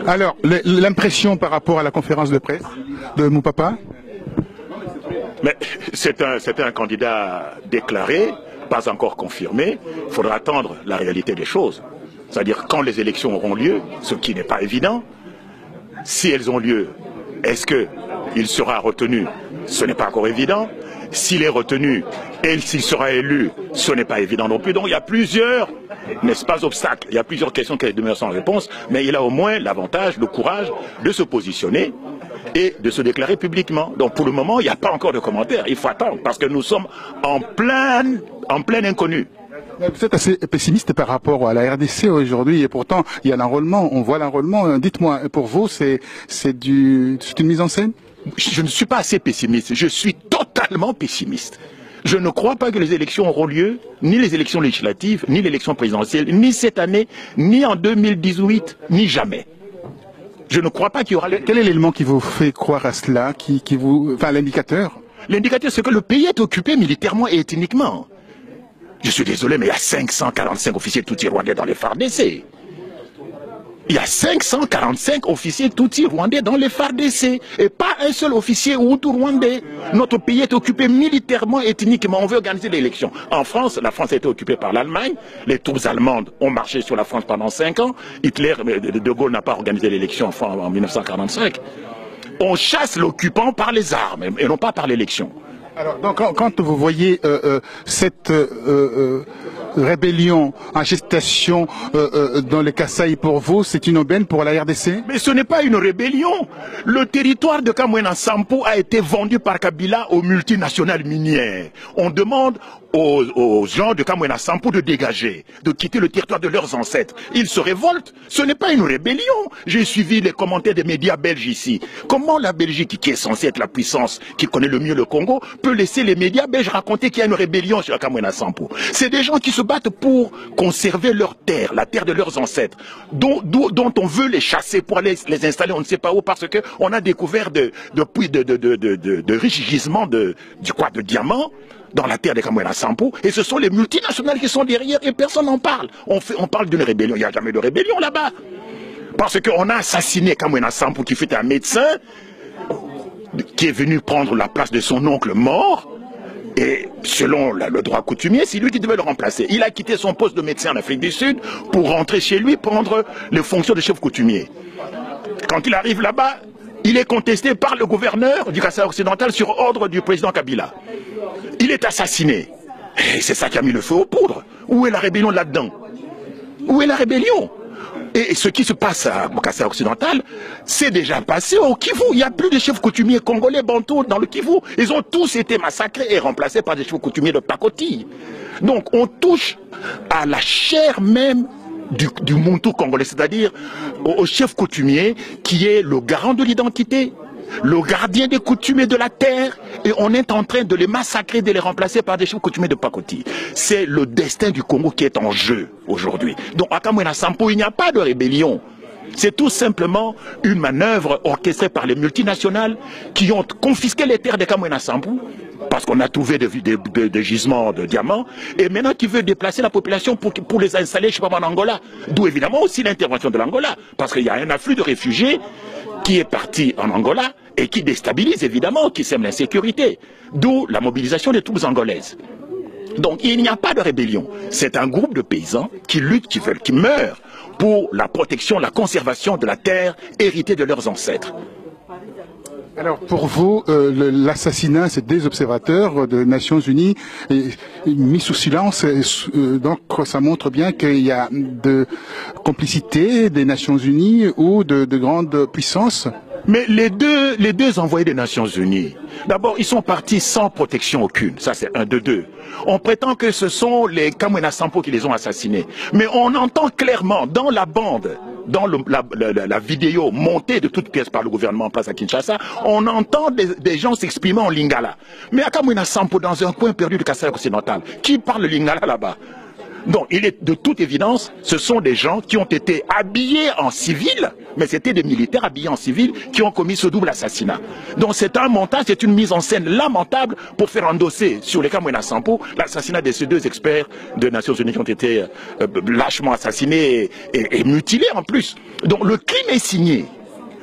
Alors, l'impression par rapport à la conférence de presse de Moupapa? Mais c'est un candidat déclaré, pas encore confirmé. Il faudra attendre la réalité des choses. C'est-à-dire quand les élections auront lieu, ce qui n'est pas évident. Si elles ont lieu, est-ce qu'il sera retenu? Ce n'est pas encore évident. S'il est retenu et s'il sera élu, ce n'est pas évident non plus. Donc il y a plusieurs, n'est-ce pas, obstacles. Il y a plusieurs questions qui demeurent sans réponse, mais il a au moins l'avantage, le courage de se positionner et de se déclarer publiquement. Donc pour le moment, il n'y a pas encore de commentaires. Il faut attendre parce que nous sommes en plein inconnu. Vous êtes assez pessimiste par rapport à la RDC aujourd'hui et pourtant il y a l'enrôlement, on voit l'enrôlement. Dites-moi, pour vous c'est une mise en scène? Je ne suis pas assez pessimiste, je suis totalement pessimiste. Je ne crois pas que les élections auront lieu, ni les élections législatives, ni l'élection présidentielle, ni cette année, ni en 2018, ni jamais. Je ne crois pas qu'il y aura... Quel est l'élément qui vous fait croire à cela, enfin l'indicateur? L'indicateur, c'est que le pays est occupé militairement et ethniquement. Je suis désolé, mais il y a 545 officiers Tutsis rwandais dans les FARDC. Il y a 545 officiers Tutsis rwandais dans les FARDC et pas un seul officier Hutu rwandais. Notre pays est occupé militairement et ethniquement. On veut organiser l'élection. En France, la France a été occupée par l'Allemagne. Les troupes allemandes ont marché sur la France pendant 5 ans. Hitler, De Gaulle n'a pas organisé l'élection en 1945. On chasse l'occupant par les armes et non pas par l'élection. Alors, donc, quand vous voyez cette rébellion en gestation dans les Kasaï, pour vous, c'est une aubaine pour la RDC? Mais ce n'est pas une rébellion. Le territoire de Kamwena Sampo a été vendu par Kabila aux multinationales minières. On demande aux gens de Kamwena Sampo de dégager, de quitter le territoire de leurs ancêtres. Ils se révoltent. Ce n'est pas une rébellion. J'ai suivi les commentaires des médias belges ici. Comment la Belgique, qui est censée être la puissance qui connaît le mieux le Congo, peut laisser les médias belges raconter qu'il y a une rébellion sur Kamwena Sampo? C'est des gens qui se battent pour conserver leur terre, la terre de leurs ancêtres, dont on veut les chasser pour aller les installer on ne sait pas où, parce qu'on a découvert de riches gisements de diamants dans la terre de Kamwena Sampo, et ce sont les multinationales qui sont derrière et personne n'en parle. On parle d'une rébellion, il n'y a jamais de rébellion là-bas. Parce qu'on a assassiné Kamwena Sampo, qui fut un médecin, qui est venu prendre la place de son oncle mort, et selon le droit coutumier, c'est lui qui devait le remplacer. Il a quitté son poste de médecin en Afrique du Sud pour rentrer chez lui, prendre les fonctions de chef coutumier. Quand il arrive là-bas, il est contesté par le gouverneur du Kasaï occidental sur ordre du président Kabila. Il est assassiné. Et c'est ça qui a mis le feu aux poudres. Où est la rébellion là-dedans? Où est la rébellion? Et ce qui se passe au Kasaï occidental, c'est déjà passé au Kivu. Il n'y a plus de chefs coutumiers congolais bantous dans le Kivu. Ils ont tous été massacrés et remplacés par des chefs coutumiers de pacotille. Donc on touche à la chair même du Muntu congolais, c'est-à-dire au chef coutumier qui est le garant de l'identité, le gardien des coutumes et de la terre, et on est en train de les massacrer, de les remplacer par des chefs coutumiers de pacotille. C'est le destin du Congo qui est en jeu aujourd'hui. Donc à Kamwena Sampo, il n'y a pas de rébellion. C'est tout simplement une manœuvre orchestrée par les multinationales qui ont confisqué les terres de Kamwena Sampo, parce qu'on a trouvé des gisements de diamants, et maintenant qui veut déplacer la population pour les installer, je sais pas, en Angola. D'où évidemment aussi l'intervention de l'Angola, parce qu'il y a un afflux de réfugiés qui est parti en Angola et qui déstabilise évidemment, qui sème l'insécurité. D'où la mobilisation des troupes angolaises. Donc il n'y a pas de rébellion. C'est un groupe de paysans qui luttent, qui meurent pour la protection, la conservation de la terre héritée de leurs ancêtres. Alors pour vous, l'assassinat, c'est des observateurs des Nations Unies mis sous silence. Donc ça montre bien qu'il y a de complicité des Nations Unies ou de grandes puissances. Mais les deux envoyés des Nations Unies, d'abord, ils sont partis sans protection aucune. Ça, c'est un de deux. On prétend que ce sont les Kamwena Sampo qui les ont assassinés. Mais on entend clairement dans la bande, dans la vidéo montée de toutes pièces par le gouvernement en place à Kinshasa, on entend des gens s'exprimer en lingala. Mais à Kamwena Sampo, dans un coin perdu du Kasaï occidental, qui parle le lingala là-bas? Donc, il est de toute évidence, ce sont des gens qui ont été habillés en civil mais c'était des militaires habillés en civil qui ont commis ce double assassinat. Donc c'est un montage, c'est une mise en scène lamentable pour faire endosser sur les Kamwina Sampou l'assassinat de ces 2 experts des Nations Unies qui ont été lâchement assassinés et mutilés en plus. Donc le crime est signé.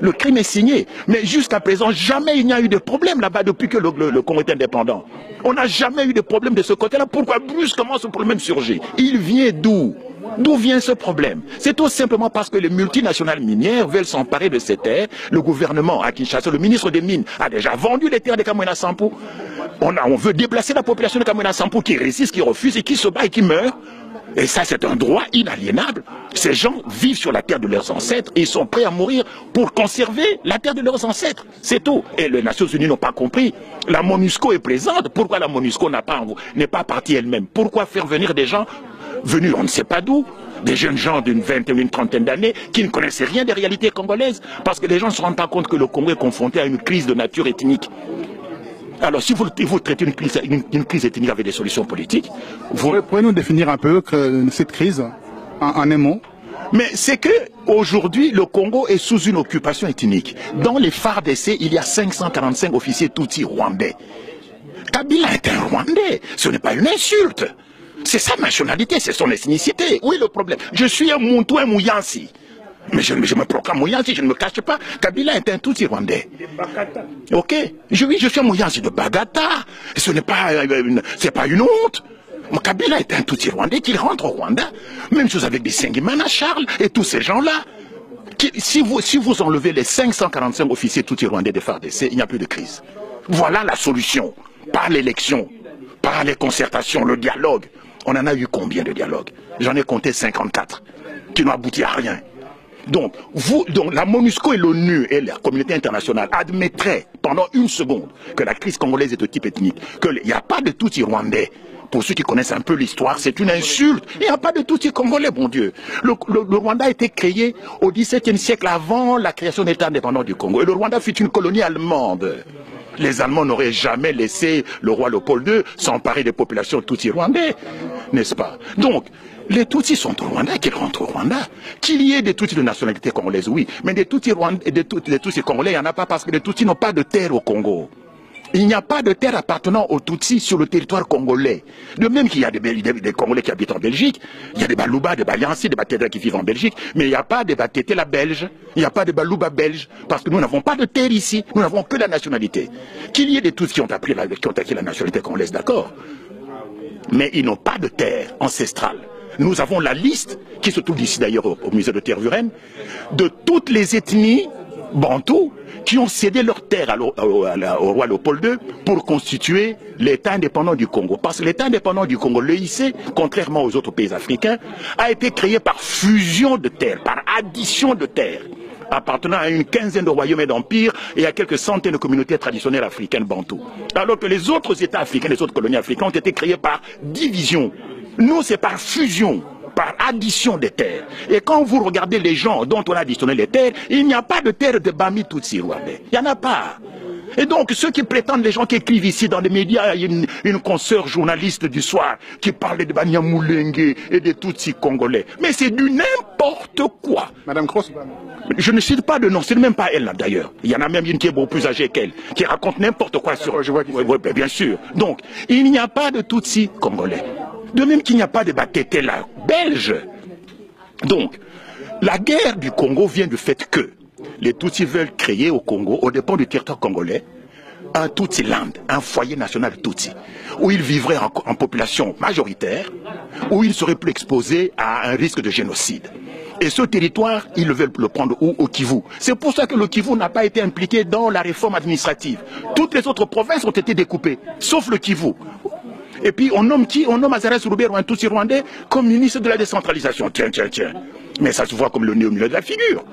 Le crime est signé. Mais jusqu'à présent, jamais il n'y a eu de problème là-bas depuis que le Congo est indépendant. On n'a jamais eu de problème de ce côté-là. Pourquoi brusquement ce problème surgit? Il vient d'où? D'où vient ce problème? C'est tout simplement parce que les multinationales minières veulent s'emparer de ces terres. Le gouvernement à Kinshasa, le ministre des Mines, a déjà vendu les terres de Kamwina Sampou. On veut déplacer la population de Kamwina Sampou qui résiste, qui refuse et qui se bat et qui meurt. Et ça, c'est un droit inaliénable. Ces gens vivent sur la terre de leurs ancêtres et ils sont prêts à mourir pour conserver la terre de leurs ancêtres. C'est tout. Et les Nations Unies n'ont pas compris. La MONUSCO est présente. Pourquoi la MONUSCO n'est pas partie elle-même? Pourquoi faire venir des gens venus on ne sait pas d'où? Des jeunes gens d'une vingtaine, une trentaine d'années qui ne connaissaient rien des réalités congolaises. Parce que les gens ne se rendent pas compte que le Congo est confronté à une crise de nature ethnique. Alors, si vous traitez une crise ethnique avec des solutions politiques, vous... Pouvez-nous définir un peu cette crise en un mot? Mais c'est que aujourd'hui, le Congo est sous une occupation ethnique. Dans les FARDC, il y a 545 officiers Tutsis rwandais. Kabila est un Rwandais. Ce n'est pas une insulte. C'est sa nationalité, c'est son ethnicité. Où est le problème? Je suis un Muntu, un Mouyansi. Mais je me proclame Mouyansi, je ne me cache pas. Kabila est un Tutsi rwandais. Ok? Oui, je suis un Mouyansi de Bagata. Ce n'est pas, c'est pas une honte. Kabila est un Tutsi rwandais qui rentre au Rwanda. Même chose avec des Sengimana Charles et tous ces gens-là. Si vous enlevez les 545 officiers Tutsi rwandais de FARDC, il n'y a plus de crise. Voilà la solution. Par l'élection, par les concertations, le dialogue. On en a eu combien de dialogues? J'en ai compté 54 qui n'ont abouti à rien. Donc, la MONUSCO et l'ONU et la communauté internationale admettraient pendant une seconde que la crise congolaise est de type ethnique, qu'il n'y a pas de Tutsi rwandais. Pour ceux qui connaissent un peu l'histoire, c'est une insulte. Il n'y a pas de Tutsi congolais, bon Dieu. Le Rwanda a été créé au XVIIe siècle avant la création de l'État indépendant du Congo. Et le Rwanda fut une colonie allemande. Les Allemands n'auraient jamais laissé le roi Léopold II s'emparer des populations Tutsi rwandais, n'est-ce pas? Donc, les Tutsis sont au Rwanda, qu'ils rentrent au Rwanda. Qu'il y ait des Tutsis de nationalité congolaise, oui. Mais des Tutsis congolais, il n'y en a pas parce que les Tutsis n'ont pas de terre au Congo. Il n'y a pas de terre appartenant aux Tutsis sur le territoire congolais. De même qu'il y a des Congolais qui habitent en Belgique, il y a des Balouba, des Baliansi, des Batéta qui vivent en Belgique, mais il n'y a pas des Batéta belges, il n'y a pas de Balouba belges, parce que nous n'avons pas de terre ici, nous n'avons que la nationalité. Qu'il y ait des Tutsis qui ont acquis la nationalité congolaise, d'accord. Mais ils n'ont pas de terre ancestrale. Nous avons la liste, qui se trouve ici d'ailleurs au musée de Tervuren, de toutes les ethnies bantoues qui ont cédé leur terre au roi Léopold II pour constituer l'État indépendant du Congo. Parce que l'État indépendant du Congo, l'EIC, contrairement aux autres pays africains, a été créé par fusion de terres, par addition de terres, appartenant à une quinzaine de royaumes et d'empires et à quelques centaines de communautés traditionnelles africaines bantoues. Alors que les autres États africains, les autres colonies africaines ont été créés par division. Nous, c'est par fusion, par addition des terres. Et quand vous regardez les gens dont on a additionné les terres, il n'y a pas de terre de Bami Tutsi rwandais. Il n'y en a pas. Et donc, ceux qui prétendent, les gens qui écrivent ici dans les médias, il y a une consoeur journaliste du soir qui parle de Banyamulenge et des Tutsis congolais. Mais c'est du n'importe quoi. Madame Cross. Je ne cite pas de nom, c'est même pas elle là d'ailleurs. Il y en a même une qui est beaucoup plus âgée qu'elle, qui raconte n'importe quoi sur... Je vois oui, bien sûr. Donc, il n'y a pas de Tutsis congolais. De même qu'il n'y a pas de Batété là, belge. Donc, la guerre du Congo vient du fait que les Tutsis veulent créer au Congo, au dépend du territoire congolais, un Tutsi-land, un foyer national Tutsi, où ils vivraient en population majoritaire, où ils seraient plus exposés à un risque de génocide. Et ce territoire, ils veulent le prendre où? Au Kivu. C'est pour ça que le Kivu n'a pas été impliqué dans la réforme administrative. Toutes les autres provinces ont été découpées, sauf le Kivu. Et puis on nomme qui? On nomme Azarès Roubert, un Tutsi rwandais, comme ministre de la décentralisation. Tiens. Mais ça se voit comme le nez au milieu de la figure.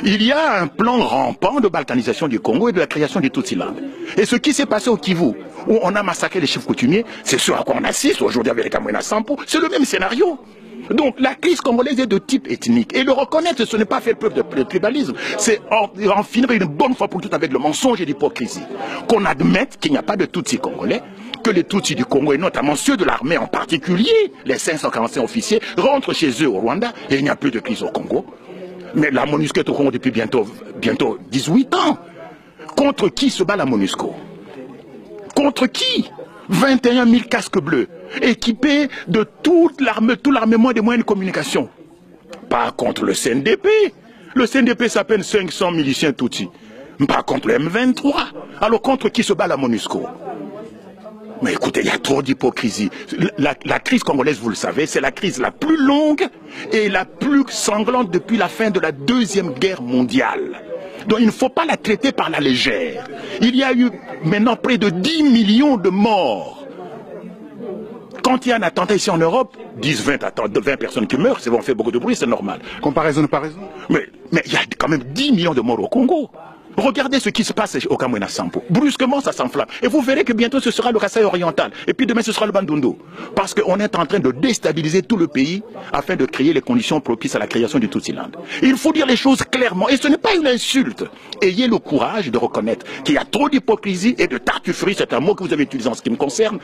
Il y a un plan rampant de balkanisation du Congo et de la création du Tutsi-land. Et ce qui s'est passé au Kivu, où on a massacré les chefs coutumiers, c'est ce à quoi on assiste aujourd'hui avec les Kamwina Sampou, c'est le même scénario. Donc la crise congolaise est de type ethnique. Et le reconnaître, ce n'est pas faire preuve de tribalisme, c'est en finir une bonne fois pour toutes avec le mensonge et l'hypocrisie. Qu'on admette qu'il n'y a pas de Tutsi congolais, que les Tutsis du Congo, et notamment ceux de l'armée en particulier, les 545 officiers, rentrent chez eux au Rwanda, et il n'y a plus de crise au Congo. Mais la MONUSCO est au Congo depuis bientôt 18 ans. Contre qui se bat la MONUSCO? Contre qui? 21 000 casques bleus, équipés de tout l'armement et des moyens de communication. Pas contre le CNDP. Le CNDP s'appelle 500 miliciens Tutsis. Pas contre le M23. Alors contre qui se bat la MONUSCO? Mais écoutez, il y a trop d'hypocrisie. La crise congolaise, vous le savez, c'est la crise la plus longue et la plus sanglante depuis la fin de la Deuxième Guerre mondiale. Donc il ne faut pas la traiter par la légère. Il y a eu maintenant près de 10 millions de morts. Quand il y a un attentat ici en Europe, 10, 20 personnes qui meurent, on fait beaucoup de bruit, c'est normal. Comparaison, pas raison. Mais il y a quand même 10 millions de morts au Congo. Regardez ce qui se passe au Kamwina Sampo. Brusquement, ça s'enflamme. Et vous verrez que bientôt, ce sera le Kasaï oriental. Et puis demain, ce sera le Bandundu. Parce qu'on est en train de déstabiliser tout le pays afin de créer les conditions propices à la création du Tutsi-Land. Il faut dire les choses clairement. Et ce n'est pas une insulte. Ayez le courage de reconnaître qu'il y a trop d'hypocrisie et de tartufferie. C'est un mot que vous avez utilisé en ce qui me concerne,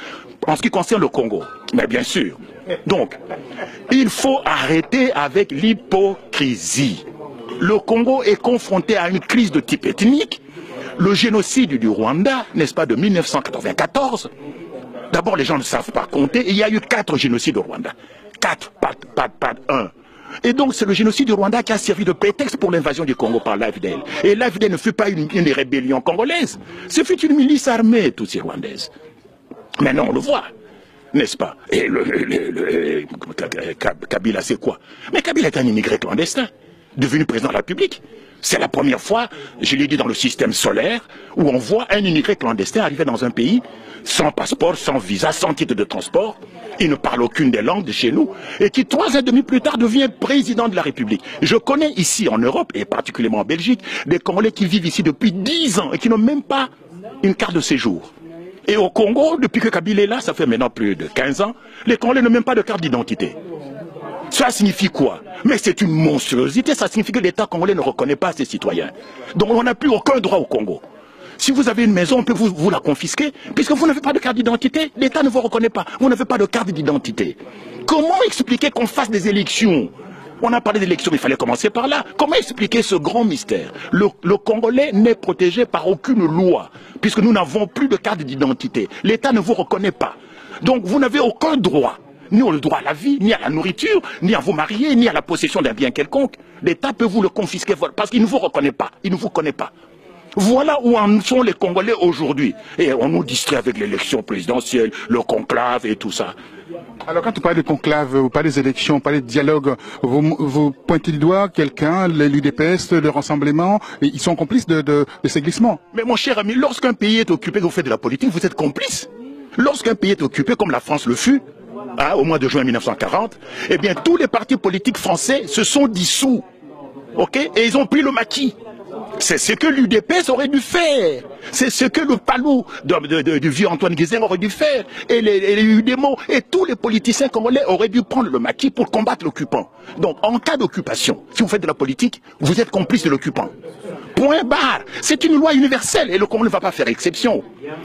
en ce qui concerne le Congo. Mais bien sûr. Donc, il faut arrêter avec l'hypocrisie. Le Congo est confronté à une crise de type ethnique, le génocide du Rwanda, n'est-ce pas, de 1994. D'abord, les gens ne savent pas compter, et il y a eu 4 génocides au Rwanda. 4, pas 1. Et donc, c'est le génocide du Rwanda qui a servi de prétexte pour l'invasion du Congo par l'AFDL. Et l'AFDL ne fut pas une rébellion congolaise, ce fut une milice armée, toutes ces rwandaises. Maintenant, on le voit. N'est-ce pas? Et Kabila, c'est quoi? Mais Kabila est un immigré clandestin, devenu président de la République. C'est la première fois, je l'ai dit, dans le système solaire, où on voit un immigré clandestin arriver dans un pays, sans passeport, sans visa, sans titre de transport. Il ne parle aucune des langues de chez nous, et qui 3 ans et demi plus tard devient président de la République. Je connais ici en Europe, et particulièrement en Belgique, des Congolais qui vivent ici depuis 10 ans, et qui n'ont même pas une carte de séjour. Et au Congo, depuis que Kabila est là, ça fait maintenant plus de 15 ans, les Congolais n'ont même pas de carte d'identité. Ça signifie quoi? Mais c'est une monstruosité, ça signifie que l'État congolais ne reconnaît pas ses citoyens. Donc on n'a plus aucun droit au Congo. Si vous avez une maison, on peut vous la confisquer, puisque vous n'avez pas de carte d'identité, l'État ne vous reconnaît pas, vous n'avez pas de carte d'identité. Comment expliquer qu'on fasse des élections? On a parlé d'élections, il fallait commencer par là. Comment expliquer ce grand mystère? Le Congolais n'est protégé par aucune loi, puisque nous n'avons plus de carte d'identité. L'État ne vous reconnaît pas. Donc vous n'avez aucun droit. Ni le droit à la vie, ni à la nourriture, ni à vous marier, ni à la possession d'un bien quelconque. L'État peut vous le confisquer parce qu'il ne vous reconnaît pas. Il ne vous connaît pas. Voilà où en sont les Congolais aujourd'hui. Et on nous distrait avec l'élection présidentielle, le conclave et tout ça. Alors quand vous parlez de conclave, vous parlez des élections, vous parlez de dialogue, vous pointez du doigt quelqu'un, l'UDPS, le rassemblement, et ils sont complices de ces glissements. Mais mon cher ami, lorsqu'un pays est occupé, vous faites de la politique, vous êtes complice. Lorsqu'un pays est occupé, comme la France le fut, au mois de juin 1940, eh bien tous les partis politiques français se sont dissous. Okay? Et ils ont pris le maquis. C'est ce que l'UDPS aurait dû faire. C'est ce que le palou du vieux Antoine Guizin aurait dû faire. Et les UDEMO et tous les politiciens congolais auraient dû prendre le maquis pour combattre l'occupant. Donc en cas d'occupation, si vous faites de la politique, vous êtes complice de l'occupant. Point barre. C'est une loi universelle et le Congo ne va pas faire exception.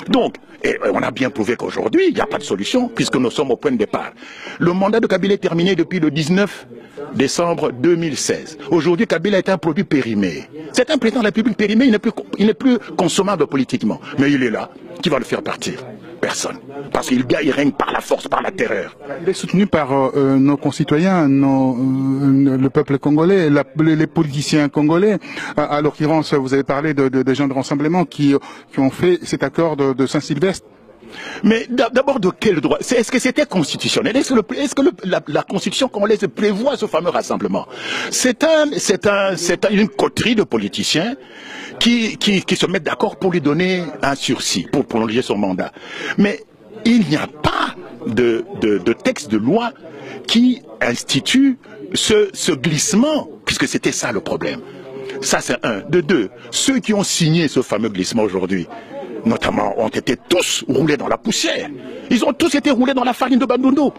Donc, et on a bien prouvé qu'aujourd'hui, il n'y a pas de solution puisque nous sommes au point de départ. Le mandat de Kabila est terminé depuis le 19 décembre 2016. Aujourd'hui, Kabila est un produit périmé. C'est un président de la République périmé, il n'est plus consommable politiquement. Mais il est là. Qui va le faire partir? Personne. Parce qu'il règne par la force, par la terreur. Il est soutenu par nos concitoyens, le peuple congolais, les politiciens congolais. À l'occurrence, vous avez parlé de gens de rassemblement qui ont fait cet accord de Saint-Sylvestre. Mais d'abord, de quel droit? Est-ce que c'était constitutionnel? Est-ce que la Constitution congolaise prévoit ce fameux rassemblement? C'est une coterie de politiciens qui se mettent d'accord pour lui donner un sursis, pour prolonger son mandat. Mais il n'y a pas de texte de loi qui institue ce glissement, puisque c'était ça le problème. Ça, c'est un. De deux, ceux qui ont signé ce fameux glissement aujourd'hui, notamment, ont été tous roulés dans la poussière. Ils ont tous été roulés dans la farine de Bandundu.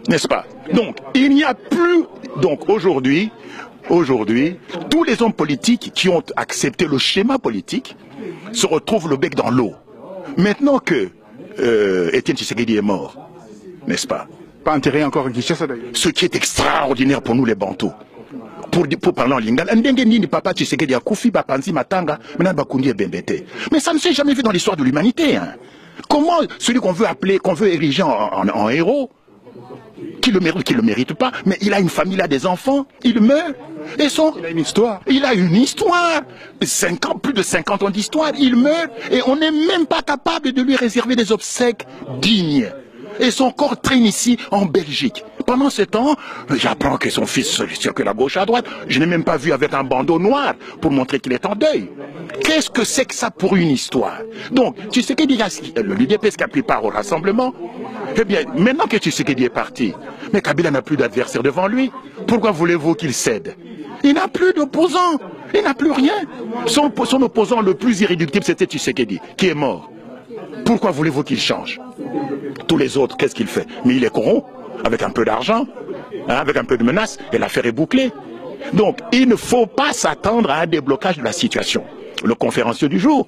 N'est-ce pas? Donc, il n'y a plus... Donc, aujourd'hui, tous les hommes politiques qui ont accepté le schéma politique se retrouvent le bec dans l'eau. Maintenant que Étienne Tshisekedi est mort, n'est-ce pas? Pas enterré encore à Kinshasa d'ailleurs. Ce qui est extraordinaire pour nous les Bantous. pour parler en lingala. Ndenge nini papa Tshisekedi akufi bapanzi matanga, maintenant bakundi e bembete. Mais ça ne s'est jamais vu dans l'histoire de l'humanité. Hein. Comment celui qu'on veut appeler, qu'on veut ériger en héros, qui le mérite pas, mais il a une famille, il a des enfants, il meurt. Et il a une histoire. Il a une histoire. Plus de 50 ans d'histoire, il meurt. Et on n'est même pas capable de lui réserver des obsèques dignes. Et son corps traîne ici, en Belgique. Pendant ce temps, j'apprends que son fils circule à gauche, à droite. Je n'ai même pas vu avec un bandeau noir pour montrer qu'il est en deuil. Qu'est-ce que c'est que ça pour une histoire? Donc, Tshisekedi, l'UDPS qui a pris part au rassemblement, eh bien, maintenant que Tshisekedi est parti, mais Kabila n'a plus d'adversaire devant lui, pourquoi voulez-vous qu'il cède? Il n'a plus d'opposant, il n'a plus rien. Son opposant le plus irréductible, c'était Tshisekedi, qui est mort. Pourquoi voulez-vous qu'il change? Tous les autres, qu'est-ce qu'il fait? Mais il est corrompu, avec un peu d'argent, hein, avec un peu de menace, et l'affaire est bouclée. Donc, il ne faut pas s'attendre à un déblocage de la situation. Le conférencier du jour,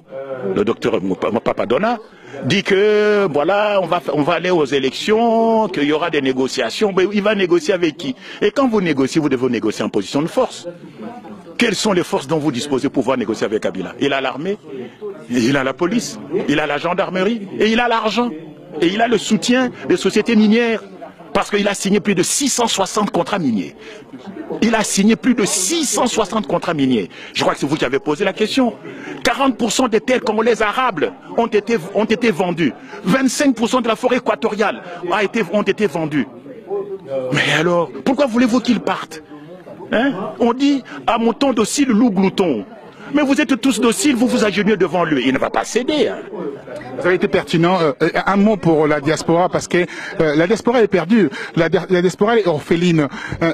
le docteur Papadona, dit que voilà, on va aller aux élections, qu'il y aura des négociations. Mais il va négocier avec qui? Et quand vous négociez, vous devez négocier en position de force. Quelles sont les forces dont vous disposez pour pouvoir négocier avec Kabila? Il a l'armée, il a la police, il a la gendarmerie, et il a l'argent. Et il a le soutien des sociétés minières. Parce qu'il a signé plus de 660 contrats miniers. Il a signé plus de 660 contrats miniers. Je crois que c'est vous qui avez posé la question. 40% des terres congolaises arables ont été vendues. 25% de la forêt équatoriale ont été vendues. Mais alors, pourquoi voulez-vous qu'ils partent? Hein? On dit, à mon temps docile, loup glouton. Mais vous êtes tous dociles, vous vous agenouillez devant lui. Il ne va pas céder. Hein. Vous avez été pertinent. Un mot pour la diaspora, parce que la diaspora est perdue. La diaspora est orpheline.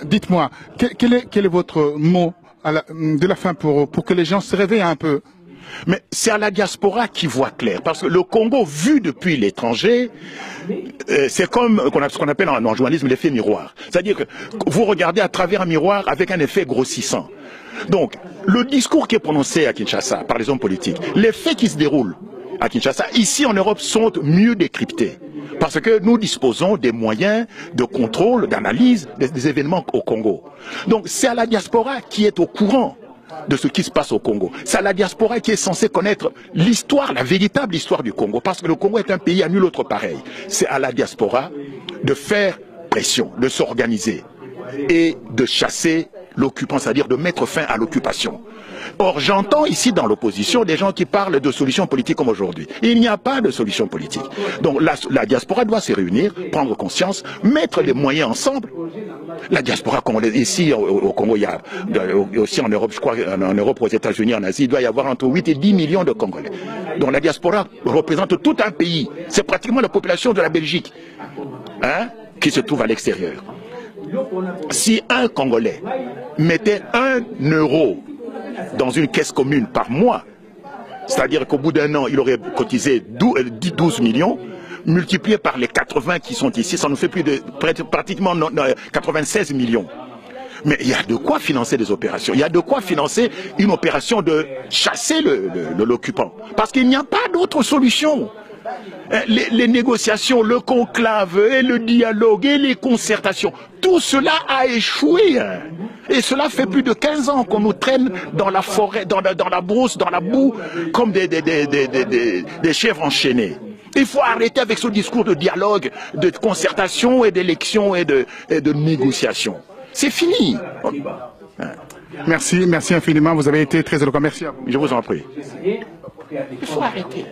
Dites-moi, quel est votre mot de la fin pour que les gens se réveillent un peu? Mais c'est à la diaspora qui voit clair. Parce que le Congo, vu depuis l'étranger, c'est comme ce qu'on appelle en journalisme l'effet miroir. C'est-à-dire que vous regardez à travers un miroir avec un effet grossissant. Donc, le discours qui est prononcé à Kinshasa par les hommes politiques, les faits qui se déroulent à Kinshasa, ici en Europe, sont mieux décryptés. Parce que nous disposons des moyens de contrôle, d'analyse des événements au Congo. Donc, c'est à la diaspora qui est au courant de ce qui se passe au Congo. C'est à la diaspora qui est censée connaître l'histoire, la véritable histoire du Congo. Parce que le Congo est un pays à nul autre pareil. C'est à la diaspora de faire pression, de s'organiser et de chasser l'occupant, c'est-à-dire de mettre fin à l'occupation. Or, j'entends ici dans l'opposition des gens qui parlent de solutions politiques comme aujourd'hui. Il n'y a pas de solution politique. Donc la diaspora doit se réunir, prendre conscience, mettre les moyens ensemble. La diaspora congolaise, ici au Congo, il y a aussi en Europe, je crois, en Europe, aux États-Unis, en Asie, il doit y avoir entre 8 et 10 millions de Congolais. Donc la diaspora représente tout un pays. C'est pratiquement la population de la Belgique, hein, qui se trouve à l'extérieur. Si un Congolais mettait 1 euro dans une caisse commune par mois, c'est-à-dire qu'au bout d'un an, il aurait cotisé 12 millions, multiplié par les 80 qui sont ici, ça nous fait plus de pratiquement 96 millions. Mais il y a de quoi financer des opérations. Il y a de quoi financer une opération de chasser l'occupant. Parce qu'il n'y a pas d'autre solution. Les négociations, le conclave, et le dialogue, et les concertations, tout cela a échoué. Et cela fait plus de 15 ans qu'on nous traîne dans la forêt, dans la brousse, dans la boue, comme des chèvres enchaînées. Il faut arrêter avec ce discours de dialogue, de concertation et d'élection et de négociation. C'est fini. Merci infiniment. Vous avez été très éloquent. Merci à vous. Je vous en prie. Il faut arrêter.